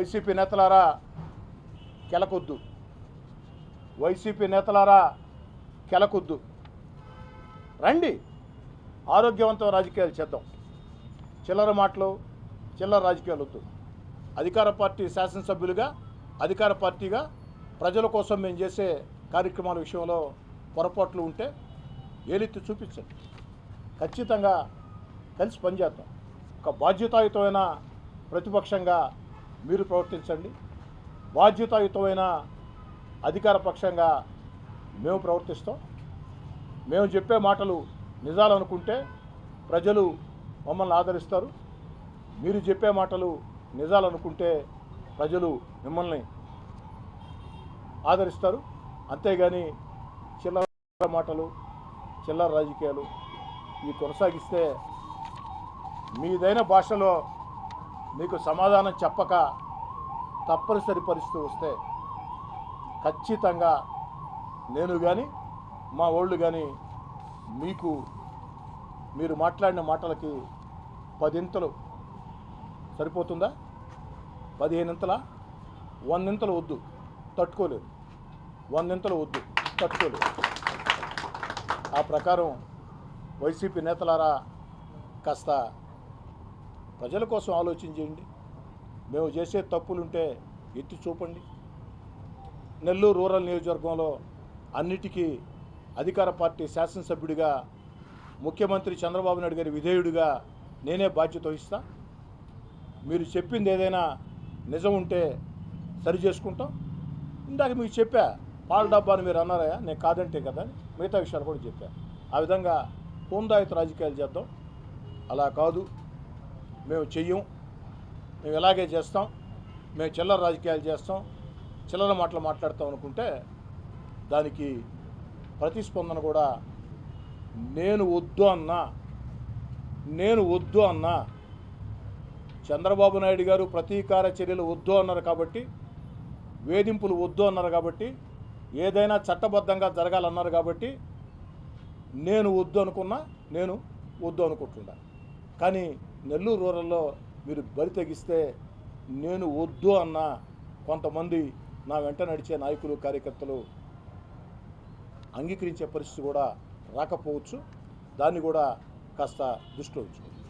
YCP నేతలారా కెలకొద్దు, YCP నేతలారా కెలకొద్దు, రండి ఆరోగ్యవంతమైన రాజకీయాలు చేద్దాం. చిల్లర మాటలు, చిల్లర రాజకీయాలు వద్దు. అధికార పార్టీ శాసనసభ్యులుగా, అధికార పార్టీగా ప్రజల కోసం మేము చేసే కార్యక్రమాల విషయంలో పొరపాట్లు ఉంటే ఏలెత్తి చూపించండి. ఖచ్చితంగా కలిసి పనిచేద్దాం. ఒక బాధ్యతాయుతమైన ప్రతిపక్షంగా మీరు ప్రవర్తించండి, బాధ్యతాయుతమైన అధికార పక్షంగా మేము ప్రవర్తిస్తాం. మేము చెప్పే మాటలు నిజాలు అనుకుంటే ప్రజలు మమ్మల్ని ఆదరిస్తారు, మీరు చెప్పే మాటలు నిజాలు అనుకుంటే ప్రజలు మిమ్మల్ని ఆదరిస్తారు. అంతేగాని చిల్లర మాటలు, చిల్లర రాజకీయాలు ఇవి కొనసాగిస్తే మీదైన భాషలో మీకు సమాధానం చెప్పక తప్పనిసరి పరిస్థితి వస్తే ఖచ్చితంగా నేను కానీ మా వాళ్ళు కానీ మీకు మీరు మాట్లాడిన మాటలకి 10 సరిపోతుందా? 15 100 వద్దు, తట్టుకోలేదు. 100 వద్దు, తట్టుకోలేదు. ఆ ప్రకారం వైసీపీ నేతలారా కాస్త ప్రజల కోసం ఆలోచించేయండి. మేము చేసే తప్పులుంటే ఎత్తి చూపండి. నెల్లూరు రూరల్ నియోజకవర్గంలో అన్నిటికీ అధికార పార్టీ శాసనసభ్యుడిగా, ముఖ్యమంత్రి చంద్రబాబు నాయుడు గారి విధేయుడిగా నేనే బాధ్యత వహిస్తా. మీరు చెప్పింది ఏదైనా నిజం ఉంటే సరి చేసుకుంటాం. ఇందాక మీకు చెప్పా, పాల డబ్బాని మీరు అన్నారా, నేను కాదంటే కదా, మిగతా విషయాలు కూడా చెప్పా. ఆ విధంగా హోందాయుత రాజకీయాలు చేద్దాం. అలా కాదు, మేము చెయ్యం, మేము ఇలాగే చేస్తాం, మేము చిల్లర రాజకీయాలు చేస్తాం, చిల్లర మాటలు మాట్లాడతాం అనుకుంటే దానికి ప్రతిస్పందన కూడా నేను వద్దు అన్నా చంద్రబాబు నాయుడు గారు ప్రతీకార చర్యలు వద్దు అన్నారు కాబట్టి, వేధింపులు వద్దు అన్నారు కాబట్టి, ఏదైనా చట్టబద్ధంగా జరగాలన్నారు కాబట్టి నేను వద్దు అనుకున్నా, నేను వద్దు అనుకుంటున్నా. కానీ నెల్లూరు రూరల్లో మీరు బరి తెగిస్తే నేను వద్దు అన్న కొంతమంది నా వెంట నడిచే నాయకులు, కార్యకర్తలు అంగీకరించే పరిస్థితి కూడా రాకపోవచ్చు. దాన్ని కూడా కాస్త దృష్టిలో ఉంచుకోండి.